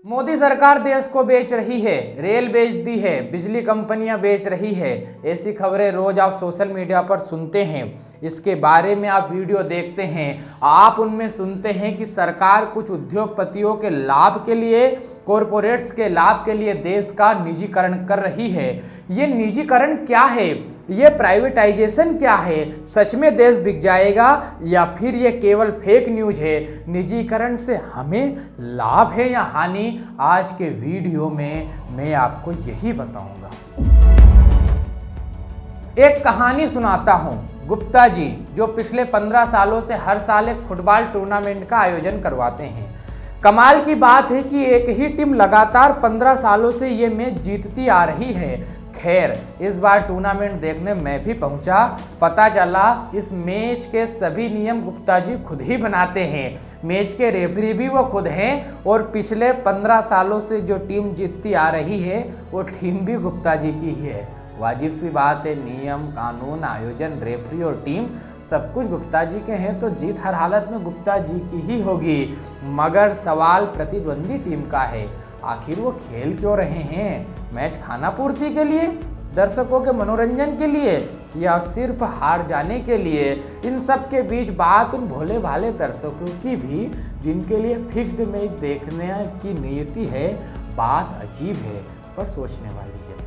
मोदी सरकार देश को बेच रही है, रेल बेच दी है, बिजली कंपनियां बेच रही है। ऐसी खबरें रोज आप सोशल मीडिया पर सुनते हैं। इसके बारे में आप वीडियो देखते हैं। आप उनमें सुनते हैं कि सरकार कुछ उद्योगपतियों के लाभ के लिए, कॉरपोरेट्स के लाभ के लिए देश का निजीकरण कर रही है। ये निजीकरण क्या है? ये प्राइवेटाइजेशन क्या है? सच में देश बिक जाएगा या फिर ये केवल फेक न्यूज है? निजीकरण से हमें लाभ है या हानि? आज के वीडियो में मैं आपको यही बताऊंगा। एक कहानी सुनाता हूं। गुप्ता जी जो पिछले 15 सालों से हर साल एक फुटबॉल टूर्नामेंट का आयोजन करवाते हैं। कमाल की बात है कि एक ही टीम लगातार 15 सालों से ये मैच जीतती आ रही है। खैर, इस बार टूर्नामेंट देखने मैं भी पहुंचा। पता चला इस मैच के सभी नियम गुप्ता जी खुद ही बनाते हैं। मैच के रेफरी भी वो खुद हैं और पिछले 15 सालों से जो टीम जीतती आ रही है वो टीम भी गुप्ता जी की ही है। वाजिब सी बात है, नियम, कानून, आयोजन, रेफरी और टीम सब कुछ गुप्ता जी के हैं, तो जीत हर हालत में गुप्ता जी की ही होगी। मगर सवाल प्रतिद्वंदी टीम का है। आखिर वो खेल क्यों रहे हैं? मैच खाना पूर्ति के लिए, दर्शकों के मनोरंजन के लिए, या सिर्फ हार जाने के लिए? इन सब के बीच बात उन भोले भाले दर्शकों की भी जिनके लिए फिक्स्ड मैच देखने की नियति है। बात अजीब है पर सोचने वाली है।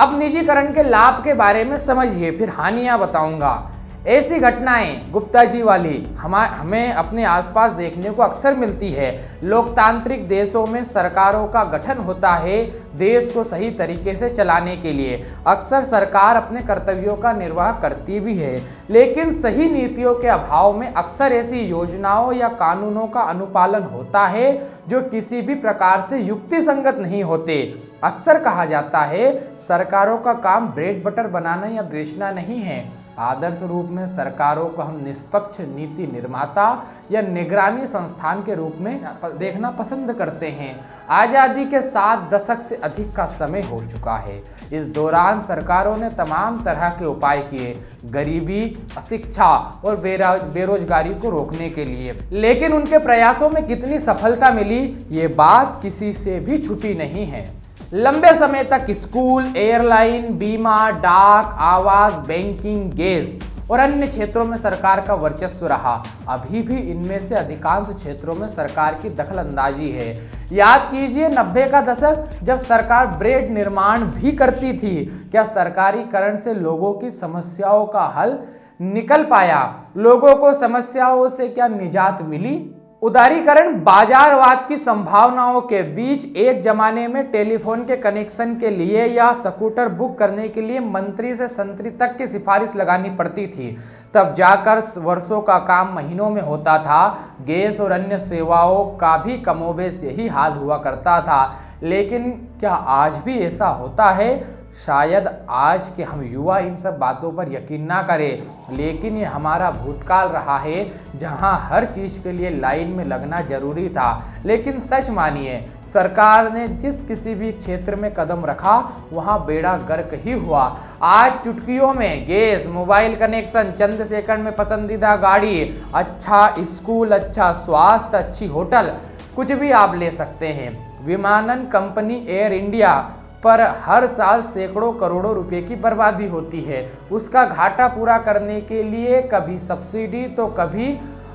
अब निजीकरण के लाभ के बारे में समझिए, फिर हानियां बताऊंगा। ऐसी घटनाएं गुप्ता जी वाली हमें अपने आसपास देखने को अक्सर मिलती है। लोकतांत्रिक देशों में सरकारों का गठन होता है देश को सही तरीके से चलाने के लिए। अक्सर सरकार अपने कर्तव्यों का निर्वाह करती भी है, लेकिन सही नीतियों के अभाव में अक्सर ऐसी योजनाओं या कानूनों का अनुपालन होता है जो किसी भी प्रकार से युक्ति संगत नहीं होते। अक्सर कहा जाता है सरकारों का काम ब्रेड बटर बनाना या बेचना नहीं है। आदर्श रूप में सरकारों को हम निष्पक्ष नीति निर्माता या निगरानी संस्थान के रूप में देखना पसंद करते हैं। आज़ादी के 7 दशक से अधिक का समय हो चुका है। इस दौरान सरकारों ने तमाम तरह के उपाय किए गरीबी, अशिक्षा और बेरोजगारी को रोकने के लिए, लेकिन उनके प्रयासों में कितनी सफलता मिली ये बात किसी से भी छुपी नहीं है। लंबे समय तक स्कूल, एयरलाइन, बीमा, डाक, आवास, बैंकिंग, गैस और अन्य क्षेत्रों में सरकार का वर्चस्व रहा। अभी भी इनमें से अधिकांश क्षेत्रों में सरकार की दखलंदाजी है। याद कीजिए 90 का दशक, जब सरकार ब्रेड निर्माण भी करती थी। क्या सरकारीकरण से लोगों की समस्याओं का हल निकल पाया? लोगों को समस्याओं से क्या निजात मिली? उदारीकरण, बाजारवाद की संभावनाओं के बीच एक जमाने में टेलीफोन के कनेक्शन के लिए या स्कूटर बुक करने के लिए मंत्री से संतरी तक की सिफारिश लगानी पड़ती थी। तब जाकर वर्षों का काम महीनों में होता था। गैस और अन्य सेवाओं का भी कमोबेश यही हाल हुआ करता था। लेकिन क्या आज भी ऐसा होता है? शायद आज के हम युवा इन सब बातों पर यकीन ना करें, लेकिन ये हमारा भूतकाल रहा है जहां हर चीज़ के लिए लाइन में लगना जरूरी था। लेकिन सच मानिए, सरकार ने जिस किसी भी क्षेत्र में कदम रखा वहां बेड़ा गर्क ही हुआ। आज चुटकियों में गैस, मोबाइल कनेक्शन, चंद सेकंड में पसंदीदा गाड़ी, अच्छा स्कूल, अच्छा स्वास्थ्य, अच्छी होटल, कुछ भी आप ले सकते हैं। विमानन कंपनी एयर इंडिया पर हर साल सैकड़ों करोड़ों रुपए की बर्बादी होती है। उसका घाटा पूरा करने के लिए कभी सब्सिडी तो कभी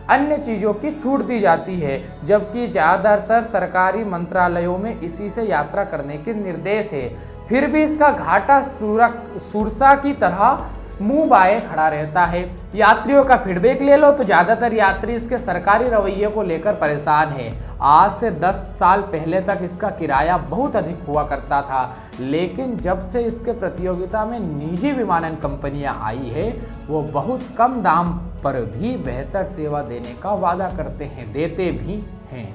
अन्य चीज़ों की छूट दी जाती है, जबकि ज़्यादातर सरकारी मंत्रालयों में इसी से यात्रा करने के निर्देश है। फिर भी इसका घाटा सुरसा की तरह मुंह बाए खड़ा रहता है। यात्रियों का फीडबैक ले लो तो ज़्यादातर यात्री इसके सरकारी रवैये को लेकर परेशान है। आज से 10 साल पहले तक इसका किराया बहुत अधिक हुआ करता था, लेकिन जब से इसके प्रतियोगिता में निजी विमानन कंपनियां आई है वो बहुत कम दाम पर भी बेहतर सेवा देने का वादा करते हैं, देते भी हैं,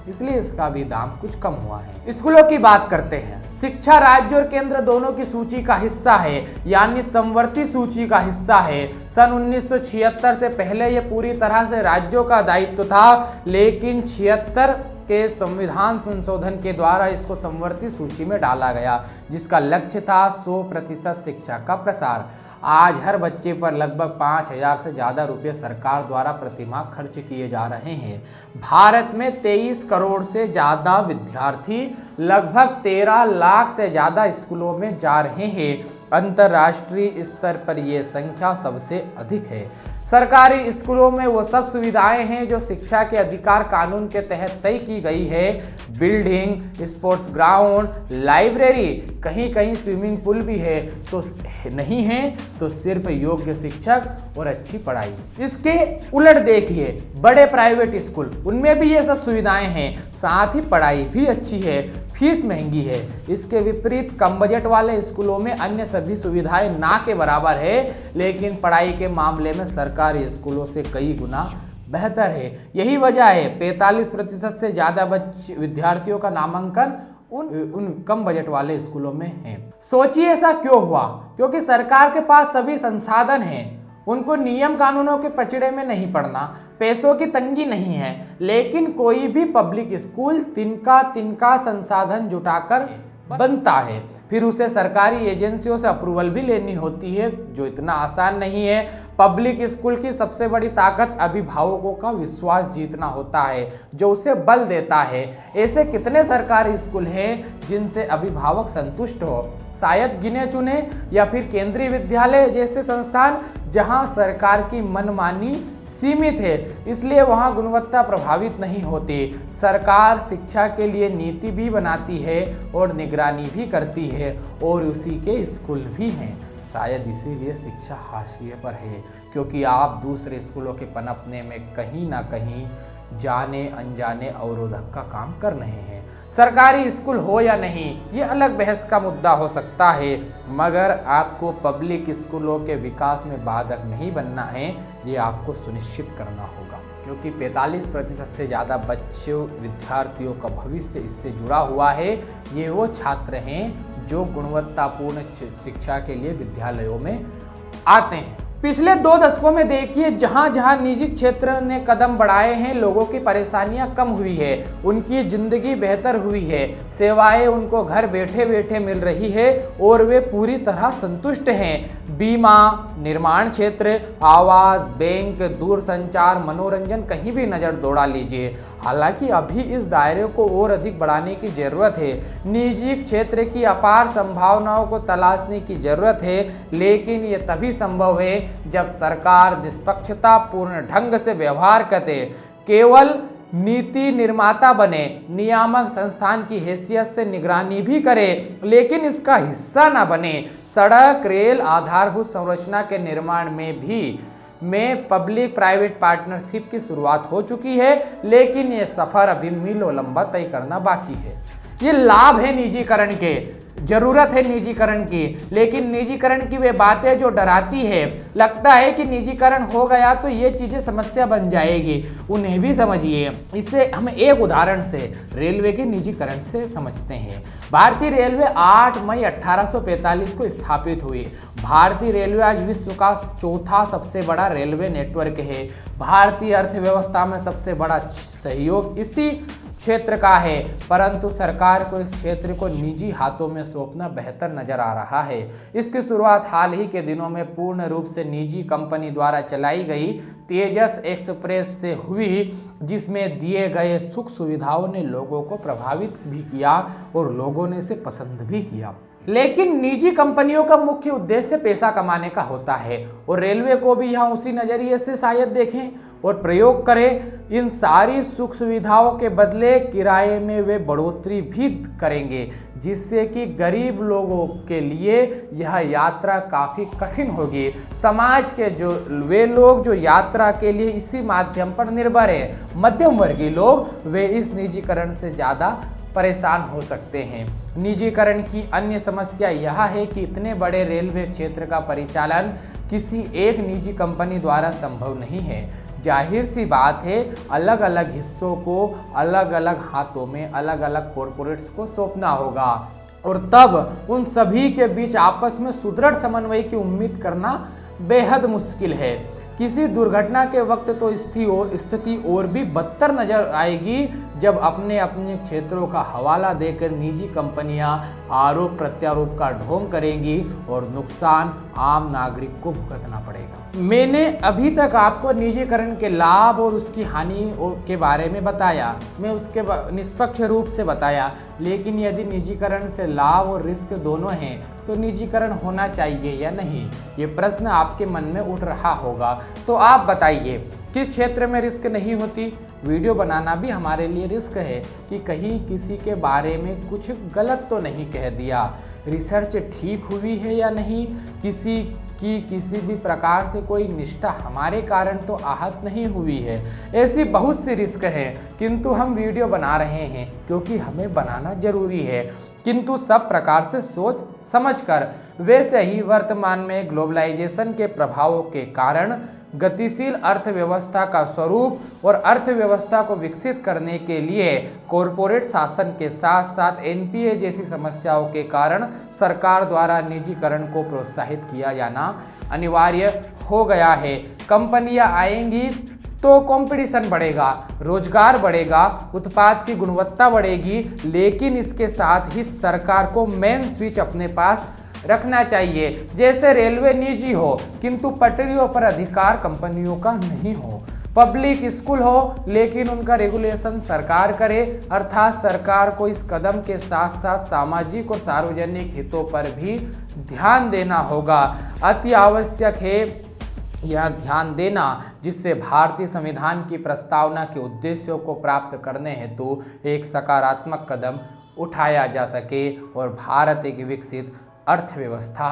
इसलिए इसका भी दाम कुछ कम हुआ है। स्कूलों की बात करते हैं। शिक्षा राज्य और केंद्र दोनों की सूची का हिस्सा है, यानी समवर्ती सूची का हिस्सा है। सन 1976 से पहले यह पूरी तरह से राज्यों का दायित्व था, लेकिन 76 के संविधान संशोधन के द्वारा इसको समवर्ती सूची में डाला गया, जिसका लक्ष्य था 100% शिक्षा का प्रसार। आज हर बच्चे पर लगभग 5,000 से ज़्यादा रुपये सरकार द्वारा प्रतिमाह खर्च किए जा रहे हैं। भारत में 23 करोड़ से ज़्यादा विद्यार्थी लगभग 13 लाख से ज़्यादा स्कूलों में जा रहे हैं। अंतर्राष्ट्रीय स्तर पर यह संख्या सबसे अधिक है। सरकारी स्कूलों में वो सब सुविधाएं हैं जो शिक्षा के अधिकार कानून के तहत तय की गई है। बिल्डिंग, स्पोर्ट्स ग्राउंड, लाइब्रेरी, कहीं कहीं स्विमिंग पूल भी है, तो नहीं है तो सिर्फ योग्य शिक्षक और अच्छी पढ़ाई। इसके उलट देखिए बड़े प्राइवेट स्कूल, उनमें भी ये सब सुविधाएं हैं, साथ ही पढ़ाई भी अच्छी है, फीस महंगी है। इसके विपरीत कम बजट वाले स्कूलों में अन्य सभी सुविधाएं ना के बराबर है, लेकिन पढ़ाई के मामले में सरकारी स्कूलों से कई गुना बेहतर है। यही वजह है 45% से ज़्यादा विद्यार्थियों का नामांकन उन कम बजट वाले स्कूलों में है। सोचिए ऐसा क्यों हुआ? क्योंकि सरकार के पास सभी संसाधन हैं, उनको नियम कानूनों के पचड़े में नहीं पड़ना, पैसों की तंगी नहीं है। लेकिन कोई भी पब्लिक स्कूल तिनका संसाधन जुटाकर बनता है, फिर उसे सरकारी एजेंसियों से अप्रूवल भी लेनी होती है, जो इतना आसान नहीं है। पब्लिक स्कूल की सबसे बड़ी ताकत अभिभावकों का विश्वास जीतना होता है, जो उसे बल देता है। ऐसे कितने सरकारी स्कूल हैं जिनसे अभिभावक संतुष्ट हो? शायद गिने चुने, या फिर केंद्रीय विद्यालय जैसे संस्थान जहां सरकार की मनमानी सीमित है, इसलिए वहां गुणवत्ता प्रभावित नहीं होती। सरकार शिक्षा के लिए नीति भी बनाती है और निगरानी भी करती है, और उसी के स्कूल भी हैं। शायद इसीलिए शिक्षा हाशिए पर है, क्योंकि आप दूसरे स्कूलों के पनपने में कहीं ना कहीं जाने अनजाने अवरोधक का काम कर रहे हैं। सरकारी स्कूल हो या नहीं, ये अलग बहस का मुद्दा हो सकता है, मगर आपको पब्लिक स्कूलों के विकास में बाधक नहीं बनना है, ये आपको सुनिश्चित करना होगा। क्योंकि 45% से ज़्यादा बच्चों विद्यार्थियों का भविष्य इससे जुड़ा हुआ है। ये वो छात्र हैं जो गुणवत्तापूर्ण शिक्षा के लिए विद्यालयों में आते हैं। पिछले 2 दशकों में देखिए जहां जहां निजी क्षेत्र ने कदम बढ़ाए हैं, लोगों की परेशानियां कम हुई है, उनकी जिंदगी बेहतर हुई है, सेवाएं उनको घर बैठे बैठे मिल रही है और वे पूरी तरह संतुष्ट हैं। बीमा, निर्माण क्षेत्र, आवास, बैंक, दूरसंचार, मनोरंजन, कहीं भी नज़र दौड़ा लीजिए। हालांकि अभी इस दायरे को और अधिक बढ़ाने की ज़रूरत है। निजी क्षेत्र की अपार संभावनाओं को तलाशने की ज़रूरत है, लेकिन ये तभी संभव है जब सरकार निष्पक्षतापूर्ण ढंग से व्यवहार करे, केवल नीति निर्माता बने, नियामक संस्थान की हैसियत से निगरानी भी करे, लेकिन इसका हिस्सा न बने। सड़क, रेल, आधारभूत संरचना के निर्माण में पब्लिक प्राइवेट पार्टनरशिप की शुरुआत हो चुकी है, लेकिन ये सफर अभी मीलों लंबा तय करना बाकी है। ये लाभ है निजीकरण के, जरूरत है निजीकरण की, लेकिन निजीकरण की वे बातें जो डराती है। लगता है कि निजीकरण हो गया तो ये चीजें समस्या बन जाएगी, उन्हें भी समझिए। इसे हम एक उदाहरण से रेलवे के निजीकरण से समझते हैं। भारतीय रेलवे 8 मई 1845 को स्थापित हुई। भारतीय रेलवे आज विश्व का 4था सबसे बड़ा रेलवे नेटवर्क है। भारतीय अर्थव्यवस्था में सबसे बड़ा सहयोग इसी क्षेत्र का है, परंतु सरकार को इस क्षेत्र को निजी हाथों में सौंपना बेहतर नजर आ रहा है। इसकी शुरुआत हाल ही के दिनों में पूर्ण रूप से निजी कंपनी द्वारा चलाई गई तेजस एक्सप्रेस से हुई, जिसमें दिए गए सुख सुविधाओं ने लोगों को प्रभावित भी किया और लोगों ने इसे पसंद भी किया। लेकिन निजी कंपनियों का मुख्य उद्देश्य पैसा कमाने का होता है, और रेलवे को भी यहाँ उसी नज़रिए से शायद देखें और प्रयोग करें। इन सारी सुख सुविधाओं के बदले किराए में वे बढ़ोतरी भी करेंगे, जिससे कि गरीब लोगों के लिए यह यात्रा काफ़ी कठिन होगी। समाज के जो वे लोग जो यात्रा के लिए इसी माध्यम पर निर्भर है, मध्यम वर्गीय लोग, वे इस निजीकरण से ज़्यादा परेशान हो सकते हैं। निजीकरण की अन्य समस्या यह है कि इतने बड़े रेलवे क्षेत्र का परिचालन किसी एक निजी कंपनी द्वारा संभव नहीं है। जाहिर सी बात है, अलग अलग हिस्सों को अलग अलग हाथों में अलग अलग कॉरपोरेट्स को सौंपना होगा, और तब उन सभी के बीच आपस में सुदृढ़ समन्वय की उम्मीद करना बेहद मुश्किल है। किसी दुर्घटना के वक्त तो स्थिति और भी बदतर नजर आएगी, जब अपने अपने क्षेत्रों का हवाला देकर निजी कंपनियां आरोप प्रत्यारोप का ढोंग करेंगी और नुकसान आम नागरिक को भुगतना पड़ेगा। मैंने अभी तक आपको निजीकरण के लाभ और उसकी हानि के बारे में बताया, मैं उसके निष्पक्ष रूप से बताया, लेकिन यदि निजीकरण से लाभ और रिस्क दोनों हैं तो निजीकरण होना चाहिए या नहीं, ये प्रश्न आपके मन में उठ रहा होगा। तो आप बताइए किस क्षेत्र में रिस्क नहीं होती। वीडियो बनाना भी हमारे लिए रिस्क है कि कहीं किसी के बारे में कुछ गलत तो नहीं कह दिया, रिसर्च ठीक हुई है या नहीं, किसी की किसी भी प्रकार से कोई निष्ठा हमारे कारण तो आहत नहीं हुई है। ऐसी बहुत सी रिस्क है, किंतु हम वीडियो बना रहे हैं क्योंकि हमें बनाना जरूरी है, किंतु सब प्रकार से सोच समझकर। वैसे ही वर्तमान में ग्लोबलाइजेशन के प्रभावों के कारण गतिशील अर्थव्यवस्था का स्वरूप और अर्थव्यवस्था को विकसित करने के लिए कॉरपोरेट शासन के साथ साथ एनपीए जैसी समस्याओं के कारण सरकार द्वारा निजीकरण को प्रोत्साहित किया जाना अनिवार्य हो गया है। कंपनियां आएंगी तो कंपटीशन बढ़ेगा, रोजगार बढ़ेगा, उत्पाद की गुणवत्ता बढ़ेगी, लेकिन इसके साथ ही सरकार को मेन स्विच अपने पास रखना चाहिए। जैसे रेलवे निजी हो किंतु पटरियों पर अधिकार कंपनियों का नहीं हो, पब्लिक स्कूल हो लेकिन उनका रेगुलेशन सरकार करे, अर्थात सरकार को इस कदम के साथ साथ सामाजिक और सार्वजनिक हितों पर भी ध्यान देना होगा। अति आवश्यक है यह ध्यान देना जिससे भारतीय संविधान की प्रस्तावना के उद्देश्यों को प्राप्त करने हेतु एक सकारात्मक कदम उठाया जा सके और भारत एक विकसित अर्थव्यवस्था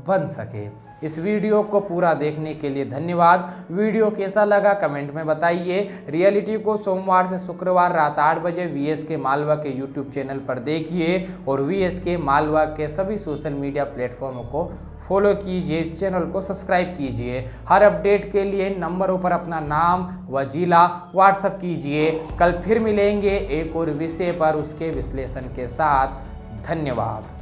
बन सके। इस वीडियो को पूरा देखने के लिए धन्यवाद। वीडियो कैसा लगा कमेंट में बताइए। रियलिटी को सोमवार से शुक्रवार रात 8 बजे VSK मालवा के YouTube चैनल पर देखिए और VSK मालवा के सभी सोशल मीडिया प्लेटफॉर्मों को फॉलो कीजिए, इस चैनल को सब्सक्राइब कीजिए। हर अपडेट के लिए नंबरों पर अपना नाम व जिला व्हाट्सएप कीजिए। कल फिर मिलेंगे एक और विषय पर उसके विश्लेषण के साथ। धन्यवाद।